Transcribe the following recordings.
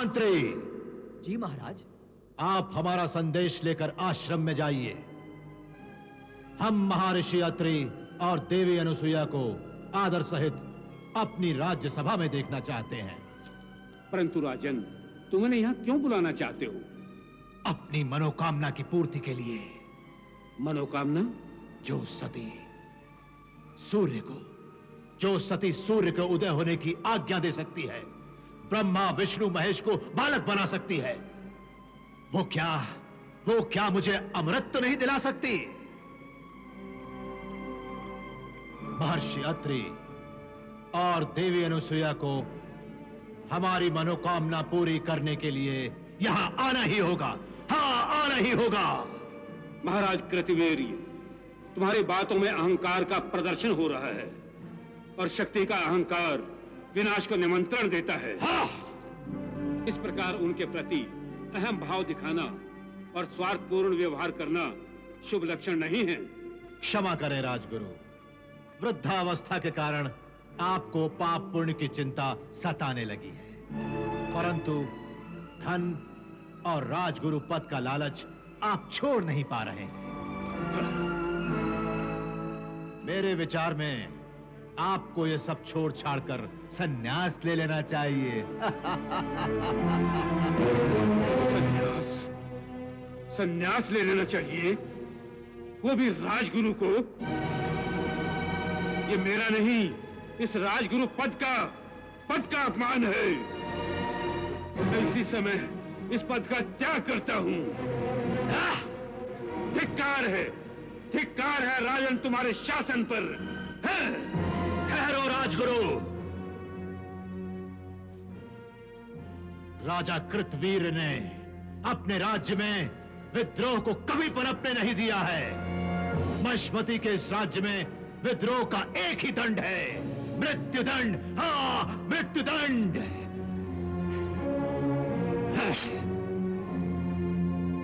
महामंत्री। जी महाराज। आप हमारा संदेश लेकर आश्रम में जाइए। हम महर्षि अत्रि और देवी अनुसुईया को आदर सहित अपनी राज्यसभा में देखना चाहते हैं। परंतु राजन, तुम उन्हें यहाँ क्यों बुलाना चाहते हो? अपनी मनोकामना की पूर्ति के लिए। मनोकामना? जो सती सूर्य को उदय होने की आज्ञा दे सकती है, ब्रह्मा विष्णु महेश को बालक बना सकती है, वो क्या मुझे अमृत तो नहीं दिला सकती? महर्षि अत्रि और देवी अनुसुईया को हमारी मनोकामना पूरी करने के लिए यहां आना ही होगा। हाँ, आना ही होगा। महाराज कृतिवेर्य, तुम्हारी बातों में अहंकार का प्रदर्शन हो रहा है और शक्ति का अहंकार विनाश को निमंत्रण देता है। हाँ। इस प्रकार उनके प्रति अहम भाव दिखाना और स्वार्थपूर्ण व्यवहार करना शुभ लक्षण नहीं है। क्षमा करें राजगुरु, वृद्धावस्था के कारण आपको पाप पुण्य की चिंता सताने लगी है, परंतु धन और राजगुरु पद का लालच आप छोड़ नहीं पा रहे हैं। मेरे विचार में आपको ये सब छोड़ छाड़ कर संन्यास ले लेना चाहिए। संन्यास ले लेना चाहिए? वो भी राजगुरु को? ये मेरा नहीं, इस राजगुरु पद का अपमान है। मैं इसी समय इस पद का त्याग करता हूं। धिक्कार है राजन तुम्हारे शासन पर। ठहरो राजगुरु। राजा कृतवीर ने अपने राज्य में विद्रोह को कभी पनपने नहीं दिया है। मष्मती के इस राज्य में विद्रोह का एक ही दंड है, मृत्युदंड। हाँ, मृत्युदंड।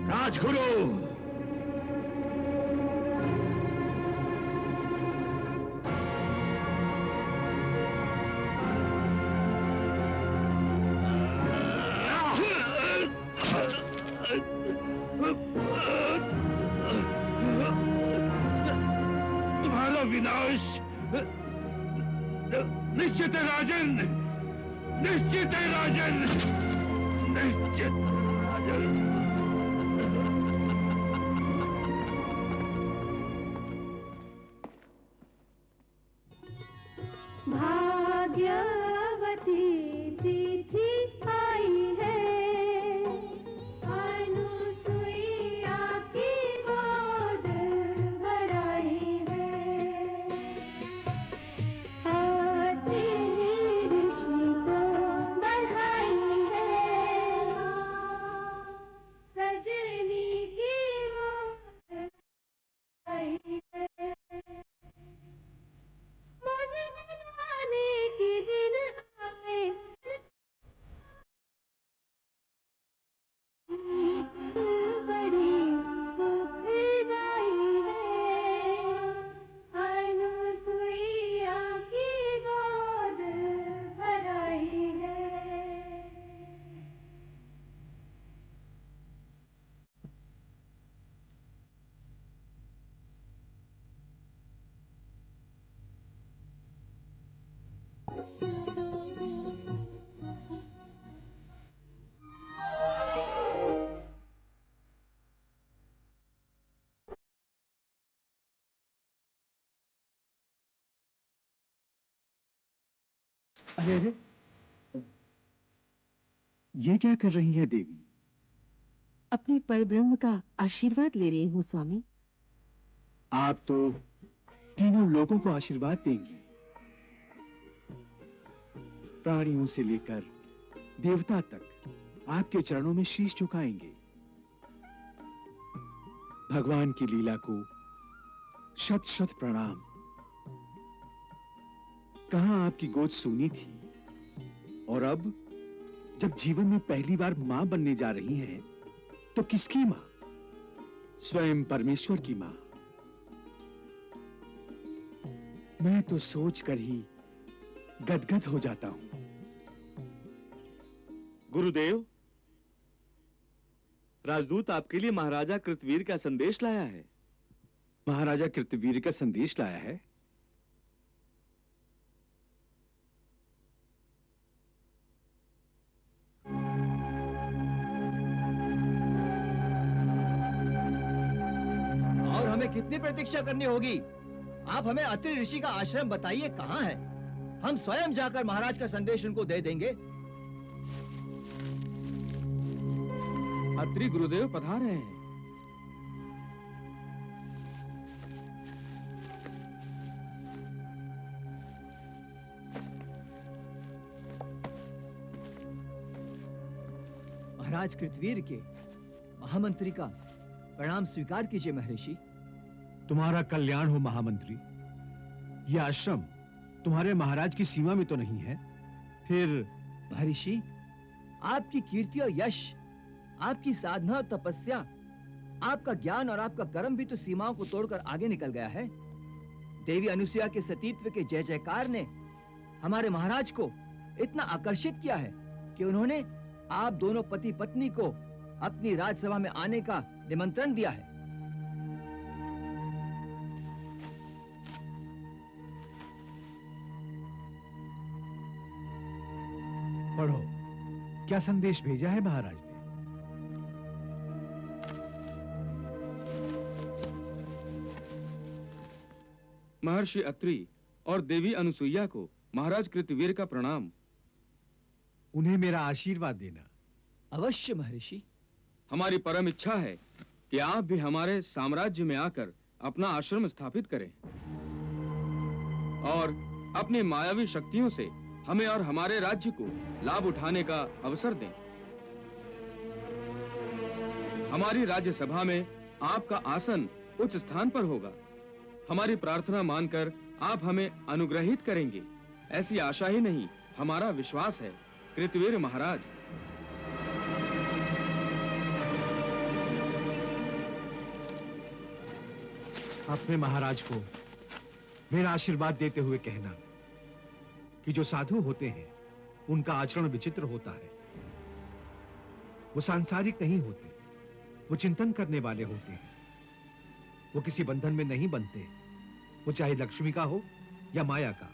राजगुरु, तुम्हारा विनाश निश्चित है राजन, निश्चित है राजन, निश्चित राजन। भाग्यवती तिथि आई है, अनुसुईया की गोद भराई है। अत्रि ऋषि को बधाई है, सजनी की गोद आई है। मुझे मनाने के दिन आए, बड़ी खुदाई है, अनुसुईया की गोद भराई है। अरे अरे, ये क्या कर रही है देवी? अपने परब्रह्म का आशीर्वाद ले रही हूँ स्वामी। आप तो तीनों लोगों को आशीर्वाद देंगी, प्राणियों से लेकर देवता तक आपके चरणों में शीश झुकाएंगे। भगवान की लीला को शत शत प्रणाम। कहां आपकी गोद सूनी थी, और अब जब जीवन में पहली बार मां बनने जा रही हैं, तो किसकी मां? स्वयं परमेश्वर की मां। मैं तो सोचकर ही गदगद हो जाता हूं। गुरुदेव, राजदूत आपके लिए महाराजा कृतवीर का संदेश लाया है। महाराजा कृतवीर का संदेश लाया है? और हमें कितनी प्रतीक्षा करनी होगी? आप हमें अत्रि ऋषि का आश्रम बताइए कहाँ है। हम स्वयं जाकर महाराज का संदेश उनको दे देंगे। अत्रि गुरुदेव पधार रहे हैं। महाराज कृतवीर के महामंत्री का प्रणाम स्वीकार कीजिए महर्षि। तुम्हारा कल्याण हो महामंत्री। यह आश्रम तुम्हारे महाराज की सीमा में तो नहीं है? फिर महर्षि, आपकी कीर्ति और यश, आपकी साधना और तपस्या, आपका ज्ञान और आपका कर्म भी तो सीमाओं को तोड़कर आगे निकल गया है। देवी अनुसुईया के सतीत्व के जय जयकार ने हमारे महाराज को इतना आकर्षित किया है कि उन्होंने आप दोनों पति पत्नी को अपनी राजसभा में आने का निमंत्रण दिया है। पढ़ो, क्या संदेश भेजा है महाराज ने? महर्षि अत्रि और देवी अनुसुईया को महाराज कृतवीर का प्रणाम। उन्हें मेरा आशीर्वाद देना। अवश्य महर्षि। हमारी परम इच्छा है कि आप भी हमारे साम्राज्य में आकर अपना आश्रम स्थापित करें और अपनी मायावी शक्तियों से हमें और हमारे राज्य को लाभ उठाने का अवसर दें। हमारी राज्यसभा में आपका आसन उच्च स्थान पर होगा। हमारी प्रार्थना मानकर आप हमें अनुग्रहित करेंगे, ऐसी आशा ही नहीं, हमारा विश्वास है कृतवीर महाराज। अपने महाराज को मेरा आशीर्वाद देते हुए कहना कि जो साधु होते हैं उनका आचरण विचित्र होता है। वो सांसारिक नहीं होते, वो चिंतन करने वाले होते हैं। वो किसी बंधन में नहीं बनते, वो चाहे लक्ष्मी का हो या माया का।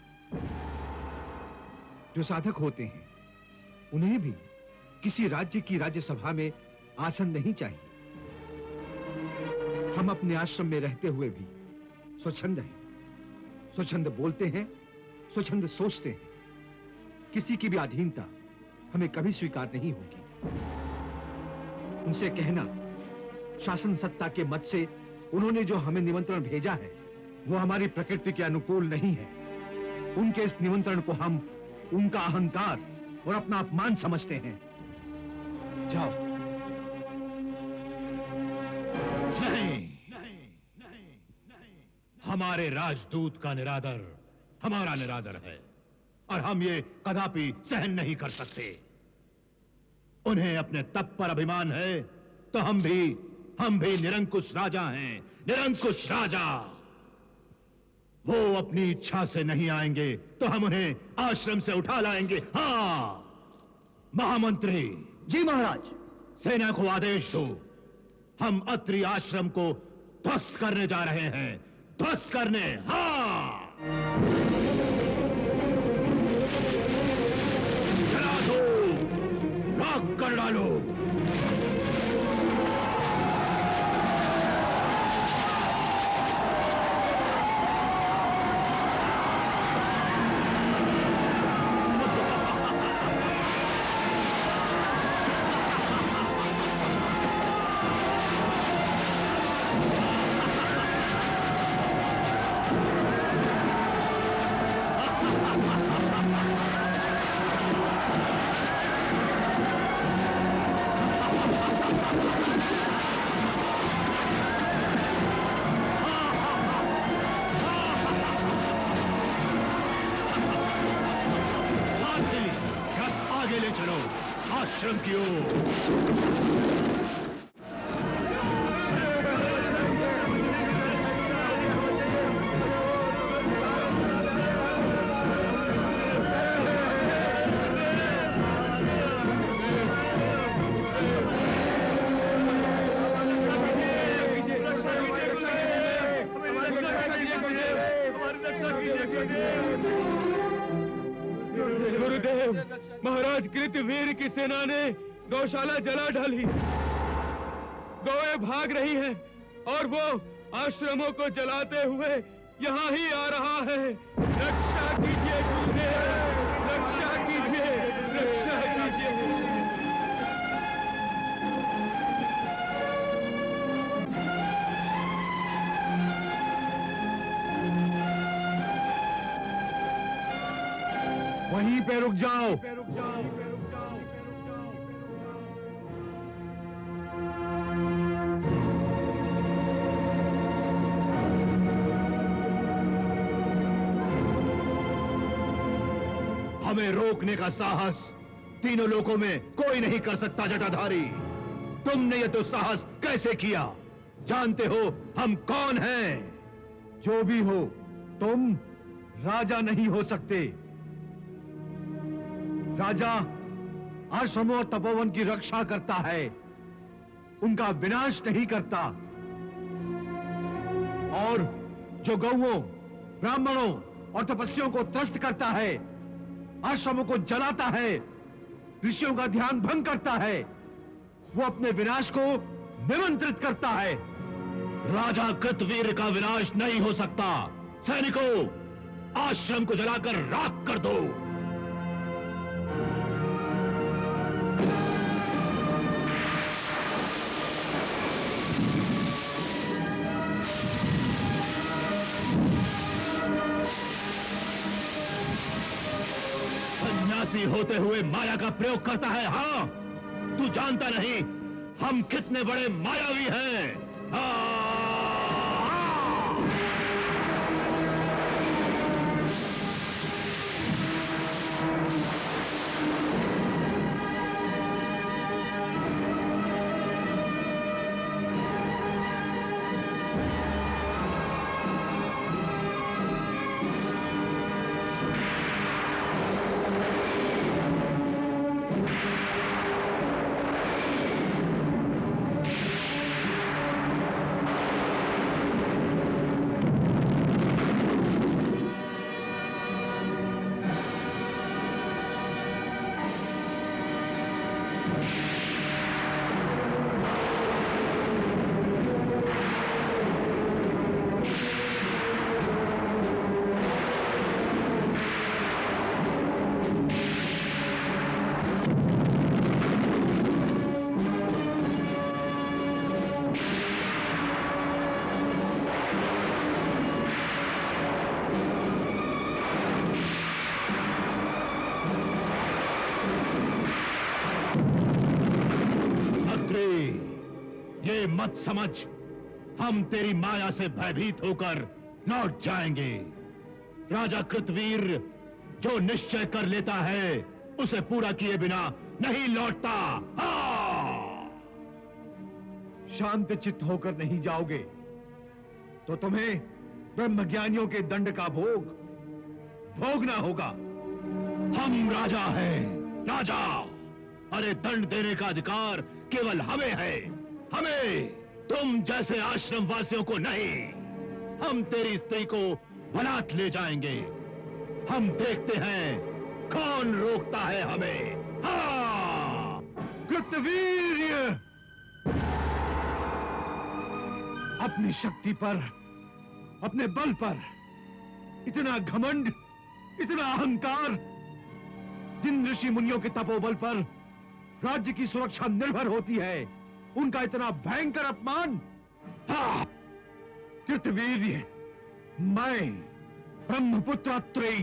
जो साधक होते हैं उन्हें भी किसी राज्य की राज्यसभा में आसन नहीं चाहिए। हम अपने आश्रम में रहते हुए भी स्वच्छंद हैं, स्वच्छंद बोलते हैं, स्वच्छंद सोचते हैं। किसी की भी अधीनता हमें कभी स्वीकार नहीं होगी। उनसे कहना शासन सत्ता के मत से उन्होंने जो हमें निमंत्रण भेजा है वो हमारी प्रकृति के अनुकूल नहीं है। उनके इस निमंत्रण को हम उनका अहंकार और अपना अपमान समझते हैं। जाओ। नहीं, हमारे राजदूत का निरादर हमारा निरादर है और हम ये कदापि सहन नहीं कर सकते। उन्हें अपने तप पर अभिमान है तो हम भी निरंकुश राजा हैं, निरंकुश राजा। वो अपनी इच्छा से नहीं आएंगे तो हम उन्हें आश्रम से उठा लाएंगे। हाँ महामंत्री। जी महाराज। सेना को आदेश दो, हम अत्रि आश्रम को ध्वस्त करने जा रहे हैं, ध्वस्त करने। हाँ जला दो, राख कर डालो। आगे ले चलो आश्रम की ओर। गुरुदेव, महाराज कृतवीर की सेना ने गौशाला जला डाली। गौएं भाग रही हैं और वो आश्रमों को जलाते हुए यहाँ ही आ रहा है। रक्षा कीजिए गुरुदेव, रक्षा कीजिए, रक्षा कीजिए। वहीं पे रुक जाओ। हमें रोकने का साहस तीनों लोकों में कोई नहीं कर सकता जटाधारी। तुमने ये तो साहस कैसे किया? जानते हो हम कौन हैं? जो भी हो, तुम राजा नहीं हो सकते। राजा आश्रमों और तपोवन की रक्षा करता है, उनका विनाश नहीं करता। और जो गौओं, ब्राह्मणों और तपस्वियों को त्रस्त करता है, आश्रमों को जलाता है, ऋषियों का ध्यान भंग करता है, वो अपने विनाश को निमंत्रित करता है। राजा कृतवीर का विनाश नहीं हो सकता। सैनिकों, आश्रम को जलाकर राख कर दो। सन्यासी होते हुए माया का प्रयोग करता है। हाँ, तू जानता नहीं हम कितने बड़े मायावी हैं। हाँ। ये मत समझ हम तेरी माया से भयभीत होकर लौट जाएंगे। राजा कृतवीर जो निश्चय कर लेता है उसे पूरा किए बिना नहीं लौटता। शांत चित्त होकर नहीं जाओगे तो तुम्हें ब्रह्मज्ञानियों के दंड का भोगना होगा। हम राजा हैं, राजा। अरे दंड देने का अधिकार केवल हमें है, हमें, तुम जैसे आश्रम वासियों को नहीं। हम तेरी स्त्री को बलात् ले जाएंगे। हम देखते हैं कौन रोकता है हमें। हाँ! कृतवीर्य अपनी शक्ति पर, अपने बल पर इतना घमंड, इतना अहंकार। जिन ऋषि मुनियों के तपोबल पर राज्य की सुरक्षा निर्भर होती है, उनका इतना भयंकर अपमान। हाँ! कृतवीर्य, मैं ब्रह्मपुत्र अत्रेय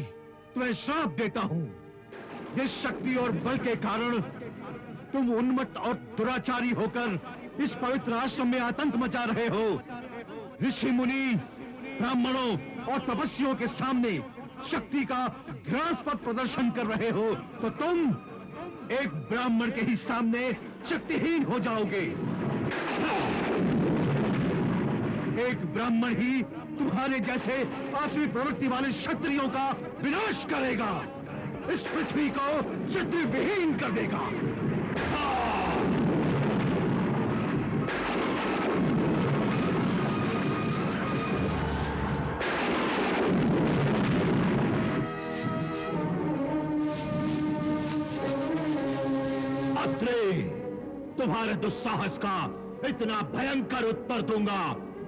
तुम्हें श्राप देता हूं। इस शक्ति और बल के कारण तुम उन्मत्त और दुराचारी होकर इस पवित्र आश्रम में आतंक मचा रहे हो। ऋषि मुनि, ब्राह्मणों और तपस्वियों के सामने शक्ति का घृणास्पद प्रदर्शन कर रहे हो, तो तुम एक ब्राह्मण के ही सामने शक्तिहीन हो जाओगे। एक ब्राह्मण ही तुम्हारे जैसे आसवी प्रवृत्ति वाले क्षत्रियों का विनाश करेगा, इस पृथ्वी को क्षत्रिय विहीन कर देगा। अत्रे, तुम्हारे दुस्साहस का इतना भयंकर उत्तर दूंगा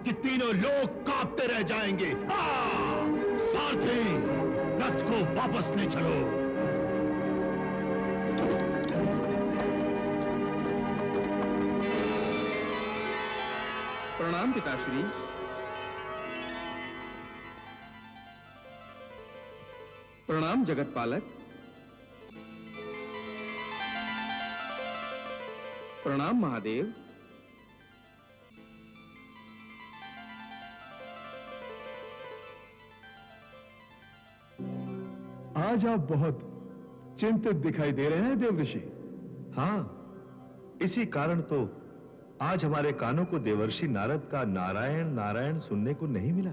कि तीनों लोग कांपते रह जाएंगे। हाँ! सारथी, रथ को वापस ले चलो। प्रणाम पिताश्री। प्रणाम जगत पालक। प्रणाम महादेव। आज आप बहुत चिंतित दिखाई दे रहे हैं देवऋषि। हाँ, इसी कारण तो आज हमारे कानों को देवर्षि नारद का नारायण नारायण सुनने को नहीं मिला।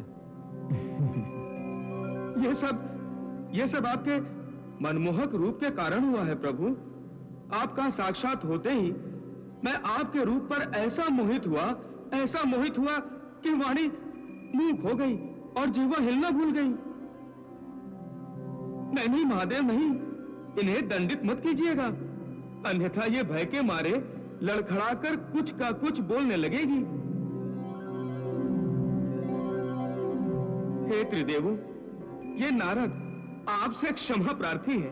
ये सब आपके मनमोहक रूप के कारण हुआ है प्रभु। आपका साक्षात होते ही मैं आपके रूप पर ऐसा मोहित हुआ कि वाणी मूक हो गई और जीवा हिलना भूल गई। नहीं महादेव नहीं, इन्हें दंडित मत कीजिएगा, अन्यथा ये भय के मारे लड़खड़ाकर कुछ का कुछ बोलने लगेगी। हे त्रिदेवो, ये नारद आपसे क्षमा प्रार्थी है।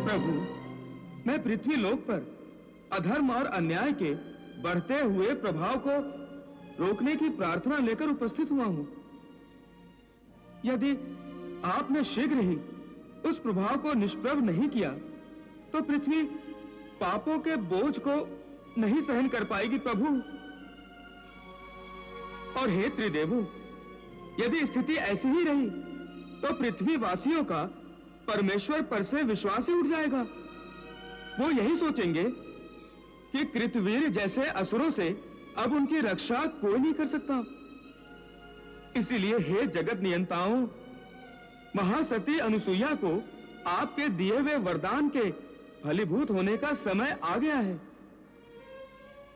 प्रभु, मैं पृथ्वी लोक पर अधर्म और अन्याय के बढ़ते हुए प्रभाव को रोकने की प्रार्थना लेकर उपस्थित हुआ हूं। यदि आपने शीघ्र ही उस प्रभाव को निष्प्रभ नहीं किया तो पृथ्वी पापों के बोझ को नहीं सहन कर पाएगी प्रभु। और हे त्रिदेवो, यदि स्थिति ऐसी ही रही तो पृथ्वी वासियों का परमेश्वर पर से विश्वास ही उठ जाएगा। वो यही सोचेंगे कि कृतवीर जैसे असुरों से अब उनकी रक्षा कोई नहीं कर सकता। इसीलिए हे जगत नियंताओं, महासती अनुसुईया को आपके दिए हुए वरदान के फलीभूत होने का समय आ गया है।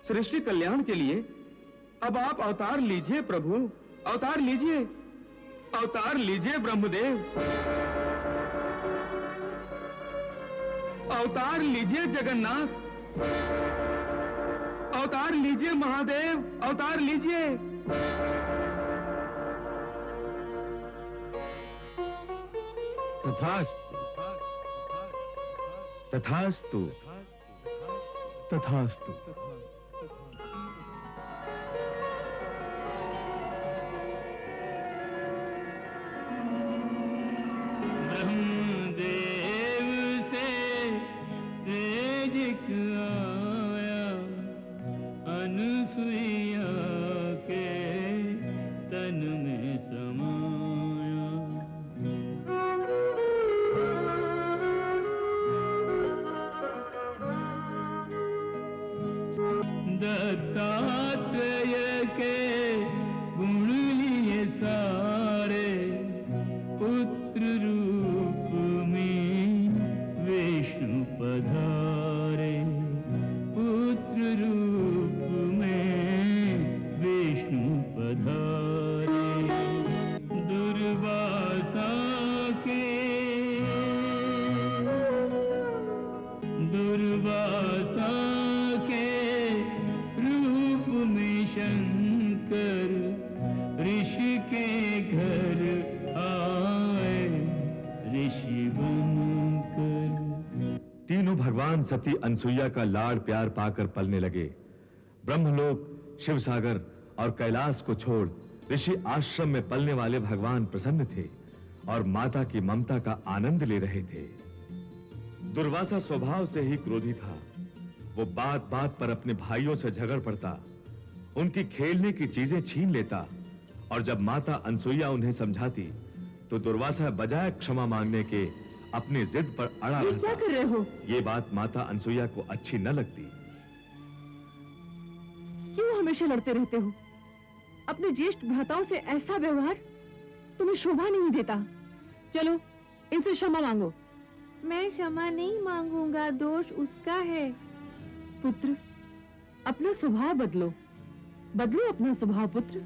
सृष्टि कल्याण के लिए अब आप अवतार लीजिए प्रभु, अवतार लीजिए, अवतार लीजिए ब्रह्मदेव, अवतार लीजिए जगन्नाथ, अवतार लीजिए महादेव, अवतार लीजिए। तथास्तु, तथास्तु, तथास्तु। ब्रह्मदेव से तेज आया, अनुसुईया के तन में समाया। दत्तात्रेय के गुण लिए सारे, पुत्र रूप में विष्णु पधारे, पुत्र रूप में विष्णु पधारे। दुर्वासा के रूप में शंकर ऋषि के घर आए, ऋषि बनकर। तीनों भगवान सती अनसुईया का लाड़ प्यार पाकर पलने लगे। ब्रह्मलोक, शिवसागर और कैलाश को छोड़ ऋषि आश्रम में पलने वाले भगवान प्रसन्न थे और माता की ममता का आनंद ले रहे थे। दुर्वासा स्वभाव से ही क्रोधी था। वो बात बात पर अपने भाइयों से झगड़ पड़ता, उनकी खेलने की चीजें छीन लेता और जब माता अनसुईया उन्हें समझाती तो दुर्वासा बजाय क्षमा मांगने के अपनी जिद पर अड़ा रहता। क्या कर रहे हो? ये बात माता अनसुईया को अच्छी न लगती। क्यों हमेशा लड़ते रहते हो? अपने ज्येष्ठ भ्राताओं से ऐसा व्यवहार तुम्हें शोभा नहीं देता। चलो इनसे क्षमा मांगो। मैं क्षमा नहीं मांगूंगा, दोष उसका है। पुत्र, अपना स्वभाव बदलो, बदलो अपना स्वभाव पुत्र।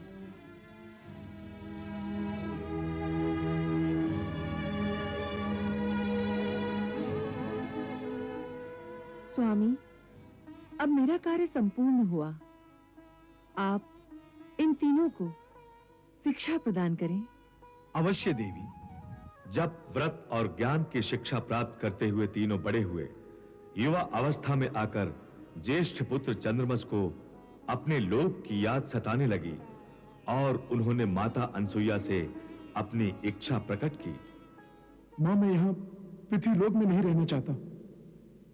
स्वामी, अब मेरा कार्य संपूर्ण हुआ। आप इन तीनों को शिक्षा प्रदान करें। अवश्य देवी। जब व्रत और ज्ञान की शिक्षा प्राप्त करते हुए तीनों बड़े हुए, युवा अवस्था में आकर ज्येष्ठ पुत्र चंद्रमस को अपने लोक की याद सताने लगी और उन्होंने माता अनसुईया से अपनी इच्छा प्रकट की। मां, मैं यहाँ पृथ्वीलोक में नहीं रहना चाहता,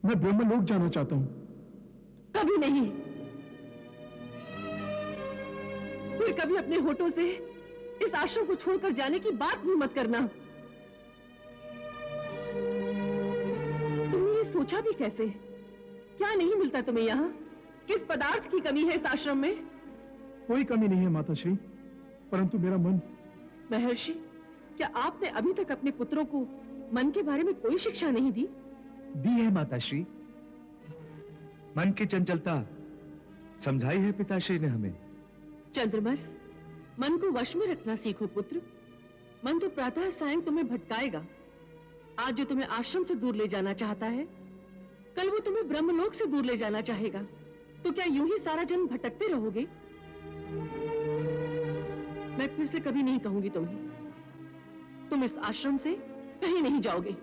मैं ब्रह्मलोक जाना चाहता हूँ। कभी नहीं। फिर कभी अपने होठों से इस आश्रम को छोड़कर जाने की बात भी मत करना। तुमने ये सोचा भी कैसे? क्या नहीं मिलता तुम्हें यहाँ? किस पदार्थ की कमी है इस आश्रम में? कोई कमी नहीं है माताश्री, परंतु मेरा मन। महर्षि, क्या आपने अभी तक अपने पुत्रों को मन के बारे में कोई शिक्षा नहीं दी? दी है माताश्री। मन की चंचलता समझाई है पिताश्री ने हमें। चंद्रमस, मन को वश में रखना सीखो पुत्र। मन तो प्रातः सायं तुम्हें भटकाएगा। आज जो तुम्हें आश्रम से दूर ले जाना चाहता है, कल वो तुम्हें ब्रह्मलोक से दूर ले जाना चाहेगा। तो क्या यूं ही सारा जन्म भटकते रहोगे? मैं फिर से कभी नहीं कहूंगी तुम्हें, तुम इस आश्रम से कहीं नहीं जाओगे।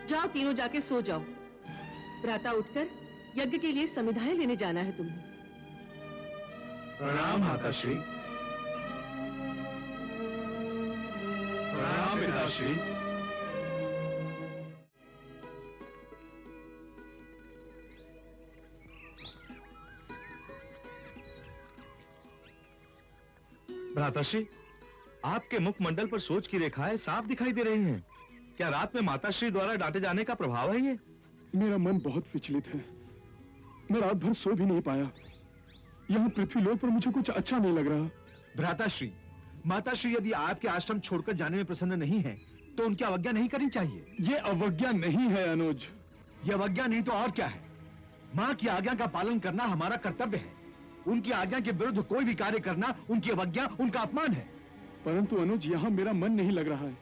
जाओ, तीनों जाके सो जाओ। प्रातः उठकर यज्ञ के लिए समिधाएं लेने जाना है तुम्हें। प्रणाम माताश्री। प्रणाम पिताश्री। भ्राताश्री, आपके मुखमंडल पर सोच की रेखाएं साफ दिखाई दे रही हैं। क्या रात में माताश्री द्वारा डांटे जाने का प्रभाव है ये? मेरा मन बहुत विचलित है, मैं रात भर सो भी नहीं पाया। यहाँ पृथ्वीलोक पर मुझे कुछ अच्छा नहीं लग रहा। भ्राताश्री, माताश्री यदि आपके आश्रम छोड़कर जाने में प्रसन्न नहीं है, तो उनकी अवज्ञा नहीं करनी चाहिए। ये अवज्ञा नहीं है अनुज। ये अवज्ञा नहीं तो और क्या है? माँ की आज्ञा का पालन करना हमारा कर्तव्य है। उनकी आज्ञा के विरुद्ध कोई भी कार्य करना उनकी अवज्ञा, उनका अपमान है। परंतु अनुज, यहाँ मेरा मन नहीं लग रहा है।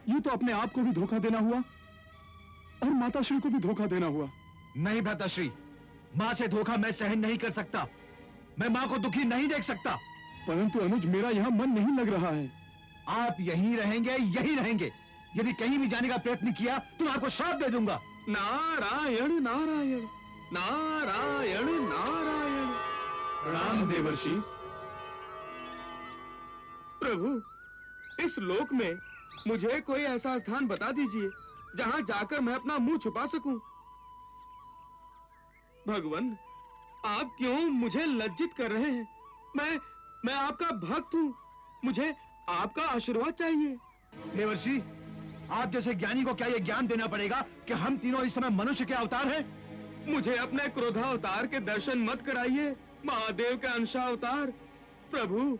ये तो अपने आप को भी धोखा देना हुआ और माताश्री को भी धोखा देना हुआ। नहीं भ्राताश्री, माँ से धोखा मैं सहन नहीं कर सकता। मैं माँ को दुखी नहीं देख सकता। परंतु अनुज, मेरा यहाँ मन नहीं लग रहा है। आप यहीं रहेंगे, यहीं रहेंगे। यदि कहीं भी जाने का प्रयत्न किया तो मैं आपको श्राप दे दूंगा। नारायण नारायण नारायण नारायण। प्रणाम देवर्षि। प्रभु, इस लोक में मुझे कोई ऐसा स्थान बता दीजिए जहां जाकर मैं अपना मुंह छुपा सकूं। भगवान, आप क्यों मुझे लज्जित कर रहे हैं? मैं आपका भक्त हूं। मुझे आपका आशीर्वाद चाहिए। देवर्षि, आप जैसे ज्ञानी को क्या यह ज्ञान देना पड़ेगा कि हम तीनों इस समय मनुष्य के अवतार हैं? मुझे अपने क्रोधावतार के दर्शन मत कराइए, महादेव के अंशावतार। प्रभु,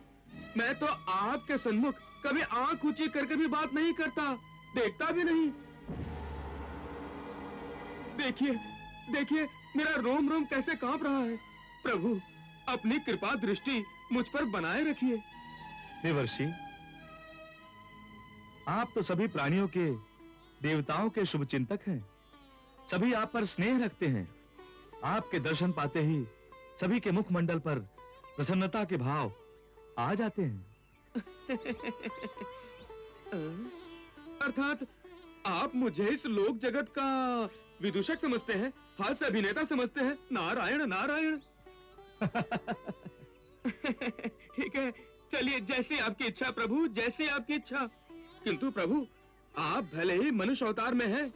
मैं तो आपके सन्मुख कभी आंख ऊंची करके भी बात नहीं करता, देखता भी नहीं। देखिए देखिए, मेरा रोम रोम कैसे कांप रहा है। प्रभु, अपनी कृपा दृष्टि मुझ पर बनाए रखिए। देवर्षि, आप तो सभी प्राणियों के, देवताओं के शुभ चिंतक हैं। सभी आप पर स्नेह रखते हैं। आपके दर्शन पाते ही सभी के मुखमंडल पर प्रसन्नता के भाव आ जाते हैं। अर्थात आप मुझे इस लोक जगत का विदूषक समझते हैं, हास्य अभिनेता समझते हैं। नारायण नारायण। ठीक है, चलिए, जैसी आपकी इच्छा प्रभु, जैसी आपकी इच्छा। किंतु प्रभु, आप भले ही मनुष्य अवतार में हैं,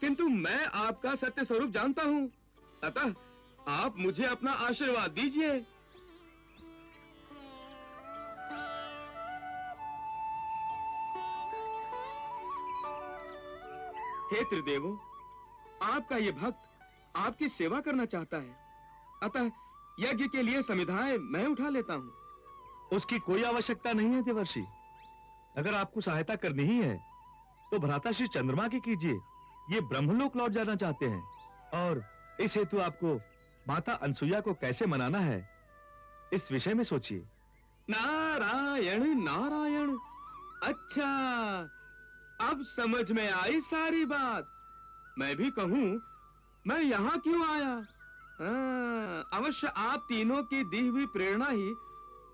किंतु मैं आपका सत्य स्वरूप जानता हूं। अतः आप मुझे अपना आशीर्वाद दीजिए। हे त्रिदेवों, आपका ये भक्त आपकी सेवा करना चाहता है, अतः यज्ञ के लिए समिधाएं मैं उठा लेता हूं। उसकी कोई आवश्यकता नहीं है देवर्षि। अगर आपको सहायता करनी ही है तो भ्राताश्री चंद्रमा की कीजिए। ये ब्रह्मलोक लौट जाना चाहते हैं और इस हेतु आपको माता अनसुईया को कैसे मनाना है, इस विषय में सोचिए। नारायण नारायण। अच्छा, अब समझ में आई सारी बात। मैं भी कहूं मैं यहाँ क्यों आया? अवश्य आप तीनों की दी हुई प्रेरणा ही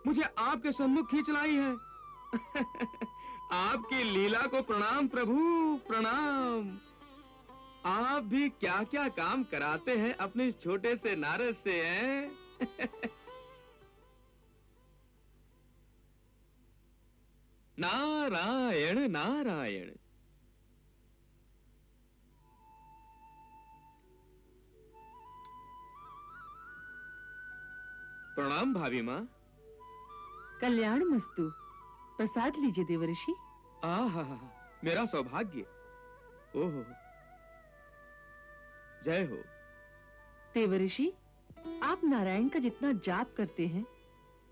मुझे आपके सम्मुख खींच लाई है। आपकी लीला को प्रणाम प्रभु, प्रणाम। आप भी क्या क्या काम कराते हैं अपने इस छोटे से नारद से, हैं? नारायण नारायण। प्रणाम भाभी माँ। कल्याण मस्तु। प्रसाद लीजिए देवर्षि। आहा, मेरा सौभाग्य। ओहो, जय हो। देवर्षि, आप नारायण का जितना जाप करते हैं,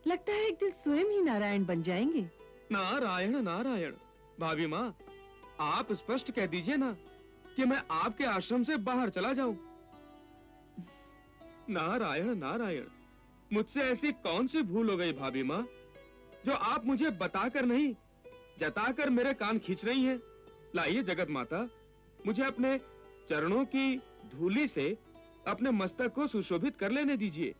लगता है एक दिन स्वयं ही नारायण बन जाएंगे। नारायण नारायण। भाभी माँ, आप स्पष्ट कह दीजिए ना कि मैं आपके आश्रम से बाहर चला जाऊं। नारायण नारायण। मुझसे ऐसी कौन सी भूल हो गई भाभी माँ, जो आप मुझे बताकर नहीं, जताकर मेरे कान खींच रही हैं? लाइए जगत माता, मुझे अपने चरणों की धूलि से अपने मस्तक को सुशोभित कर लेने दीजिए।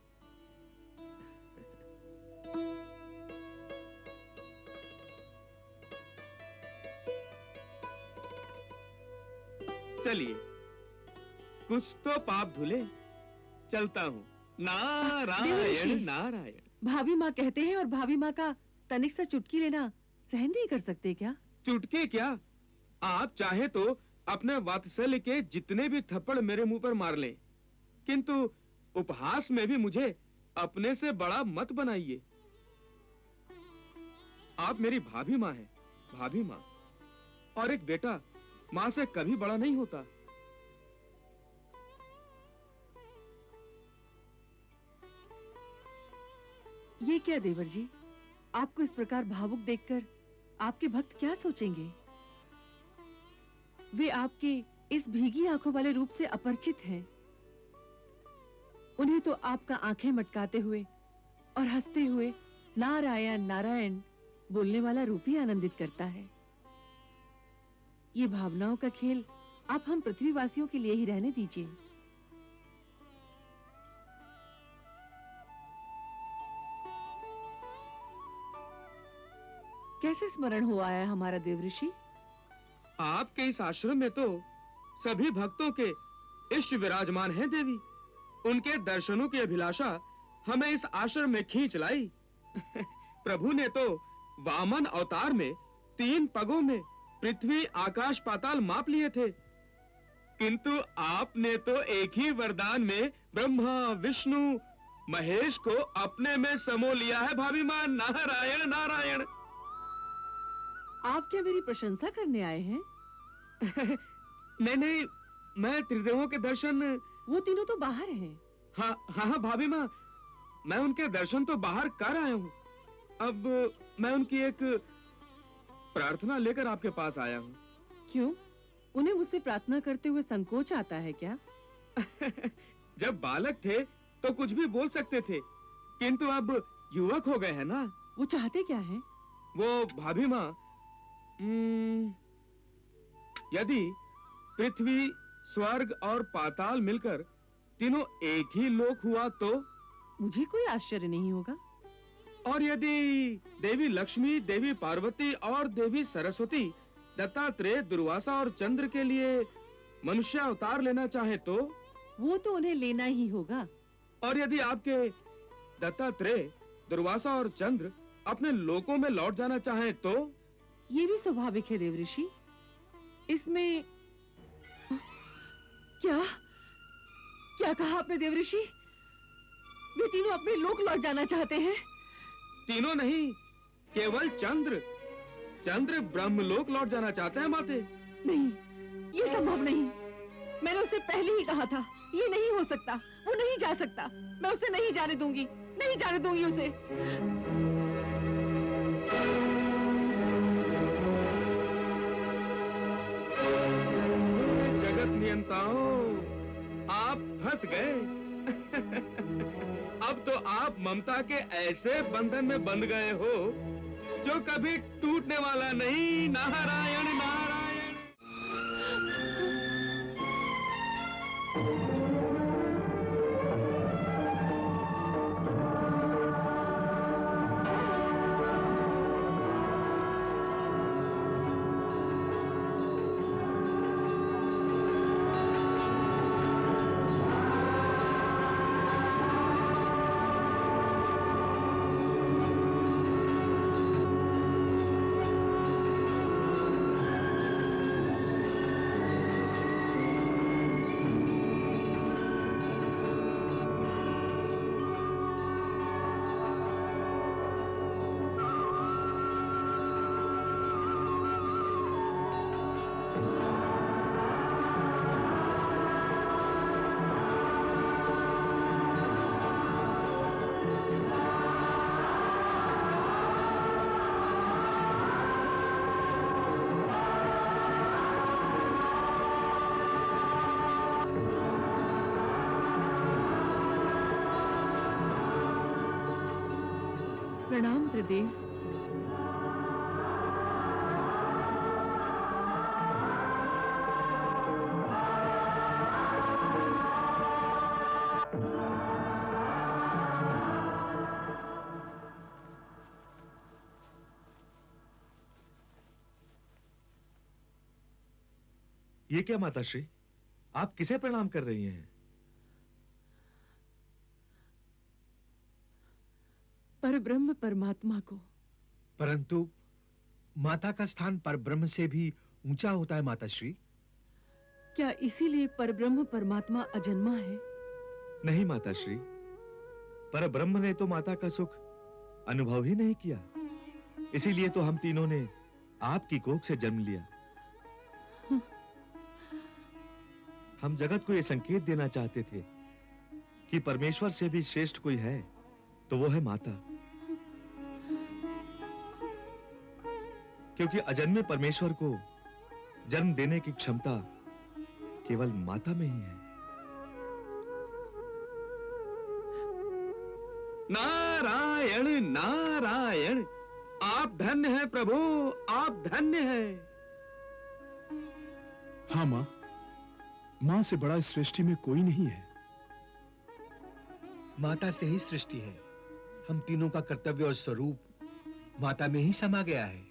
चलिए, कुछ तो पाप धुले। चलता हूँ। नारायण नारायण। भाभी माँ कहते हैं और भाभी माँ का तनिक सा चुटकी लेना सहन नहीं कर सकते क्या? चुटकी क्या? आप चाहे तो अपने वात्सल्य के जितने भी थप्पड़ मेरे मुंह पर मार लें, किंतु उपहास में भी मुझे अपने से बड़ा मत बनाइए। आप मेरी भाभी माँ हैं, भाभी माँ। और एक बेटा माँ से कभी बड़ा नहीं होता। ये क्या देवर जी, आपको इस प्रकार भावुक देखकर आपके भक्त क्या सोचेंगे? वे आपके इस भीगी आंखों वाले रूप से अपरिचित हैं। उन्हें तो आपका आंखें मटकाते हुए और हंसते हुए नारायण नारायण बोलने वाला रूप ही आनंदित करता है। ये भावनाओं का खेल आप हम पृथ्वीवासियों के लिए ही रहने दीजिए। कैसे स्मरण हो आया हमारा देवऋषि? आपके इस आश्रम में तो सभी भक्तों के इष्ट विराजमान हैं देवी। उनके दर्शनों की अभिलाषा हमें इस आश्रम में खींच लाई। प्रभु ने तो वामन अवतार में 3 पगों में पृथ्वी आकाश पाताल माप लिए थे, किंतु आपने तो एक ही वरदान में ब्रह्मा विष्णु महेश को अपने में समो लिया है भाभी मां। नारायण नारायण। आप क्या मेरी प्रशंसा करने आए हैं? नहीं नहीं, मैं त्रिदेवों के दर्शन। वो तीनों तो बाहर हैं। हाँ हाँ भाभी माँ, मैं उनके दर्शन तो बाहर कर आया हूँ। अब मैं उनकी एक प्रार्थना लेकर आपके पास आया हूँ। क्यों? उन्हें मुझसे प्रार्थना करते हुए संकोच आता है क्या? जब बालक थे तो कुछ भी बोल सकते थे, किंतु अब युवक हो गए हैं ना। वो चाहते क्या हैं? वो भाभी माँ, यदि पृथ्वी स्वर्ग और पाताल मिलकर तीनों एक ही लोक हुआ तो? मुझे कोई आश्चर्य नहीं होगा। और यदि देवी लक्ष्मी, देवी पार्वती और देवी सरस्वती दत्तात्रेय, दुर्वासा और चंद्र के लिए मनुष्य अवतार लेना चाहे तो? वो तो उन्हें लेना ही होगा। और यदि आपके दत्तात्रेय, दुर्वासा और चंद्र अपने लोकों में लौट जाना चाहे तो? ये भी स्वाभाविक है देवऋषि। इसमें क्या क्या कहा आपने देवऋषि? वे तीनों अपने लोक लौट जाना चाहते हैं? तीनों नहीं, केवल चंद्र। चंद्र ब्रह्मलोक लौट जाना चाहते हैं माते। नहीं, ये संभव नहीं। मैंने उसे पहले ही कहा था, ये नहीं हो सकता। वो नहीं जा सकता। मैं उसे नहीं जाने दूंगी, नहीं जाने दूंगी उसे। जगत नियंताओं, आप फंस गए। अब तो आप ममता के ऐसे बंधन में बंध गए हो जो कभी टूटने वाला नहीं। नारायण नारायण। प्रणाम त्रिदेव। ये क्या माताश्री, आप किसे प्रणाम कर रही हैं? परब्रह्म परमात्मा को। परंतु माता का स्थान परब्रह्म से भी ऊंचा होता है माताश्री। क्या इसीलिए परब्रह्म परमात्मा अजन्मा है? नहीं माताश्री, परब्रह्म ने तो माता का सुख अनुभव ही नहीं किया, इसीलिए तो हम तीनों ने आपकी कोख से जन्म लिया। हम जगत को यह संकेत देना चाहते थे कि परमेश्वर से भी श्रेष्ठ कोई है तो वो है माता, क्योंकि अजन्मे परमेश्वर को जन्म देने की क्षमता केवल माता में ही है। नारायण नारायण, आप धन्य हैं प्रभु, आप धन्य हैं। हाँ माँ, माँ से बड़ा इस सृष्टि में कोई नहीं है। माता से ही सृष्टि है। हम तीनों का कर्तव्य और स्वरूप माता में ही समा गया है।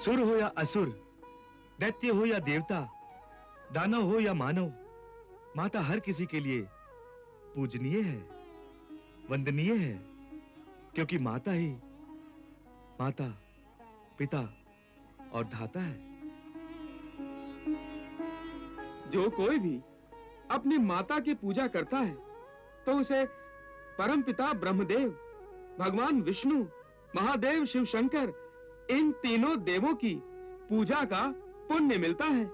सुर हो या असुर, दैत्य हो या देवता, दानव हो या मानव, माता हर किसी के लिए पूजनीय है, वंदनीय है, क्योंकि माता ही माता, पिता और धाता है। जो कोई भी अपनी माता की पूजा करता है तो उसे परमपिता ब्रह्मदेव, भगवान विष्णु, महादेव शिव शंकर, इन तीनों देवों की पूजा का पुण्य मिलता है।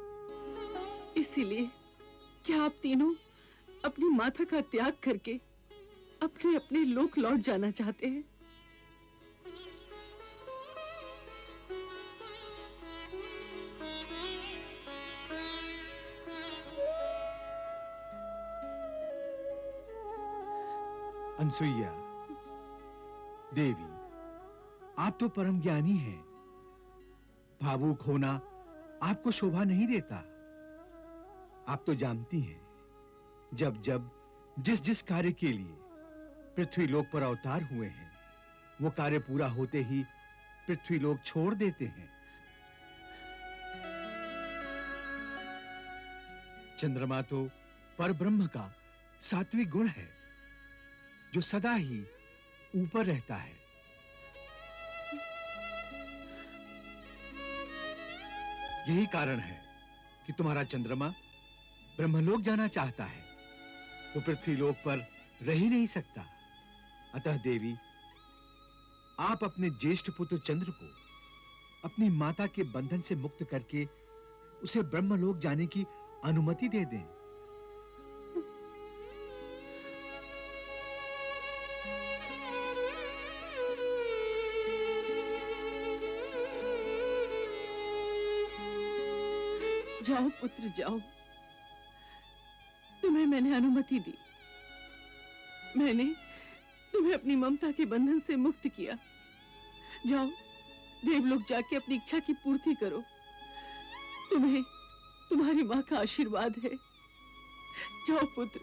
इसीलिए क्या आप तीनों अपनी माता का त्याग करके अपने अपने लोक लौट जाना चाहते हैं? अनसुईया देवी, आप तो परम ज्ञानी हैं। भावुक होना आपको शोभा नहीं देता। आप तो जानती हैं, जब जब जिस जिस कार्य के लिए पृथ्वी लोक पर अवतार हुए हैं, वो कार्य पूरा होते ही पृथ्वी लोक छोड़ देते हैं। चंद्रमा तो परब्रह्म का सात्विक गुण है, जो सदा ही ऊपर रहता है। यही कारण है कि तुम्हारा चंद्रमा ब्रह्मलोक जाना चाहता है। वो पृथ्वी लोक पर रह ही नहीं सकता। अतः देवी, आप अपने ज्येष्ठ पुत्र चंद्र को अपनी माता के बंधन से मुक्त करके उसे ब्रह्मलोक जाने की अनुमति दे दें। जाओ पुत्र जाओ, तुम्हें मैंने अनुमति दी। मैंने तुम्हें अपनी ममता के बंधन से मुक्त किया। जाओ देवलोक जाके अपनी इच्छा की पूर्ति करो। तुम्हें तुम्हारी माँ का आशीर्वाद है। जाओ पुत्र।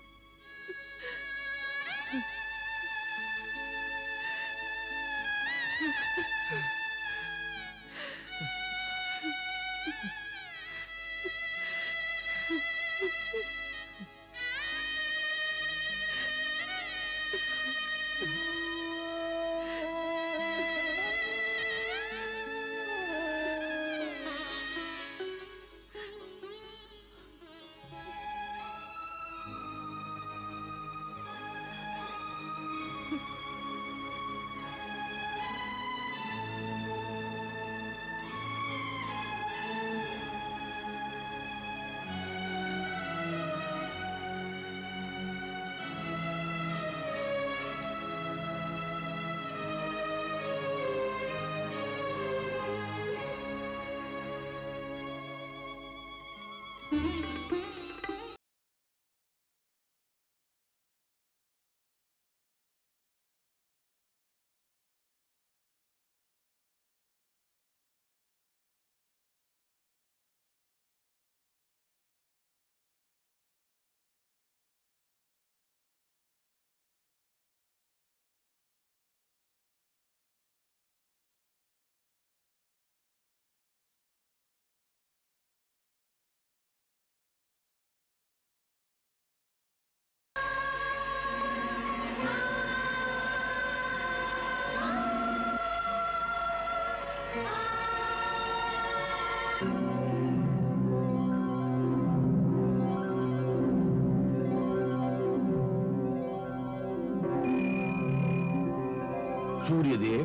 सूर्यदेव,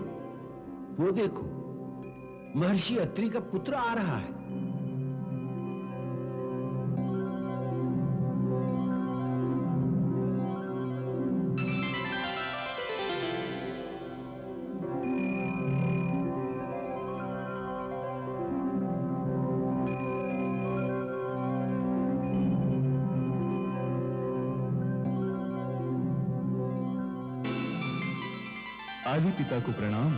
वो देखो, महर्षि अत्रि का पुत्र आ रहा है। आदि पिता को प्रणाम।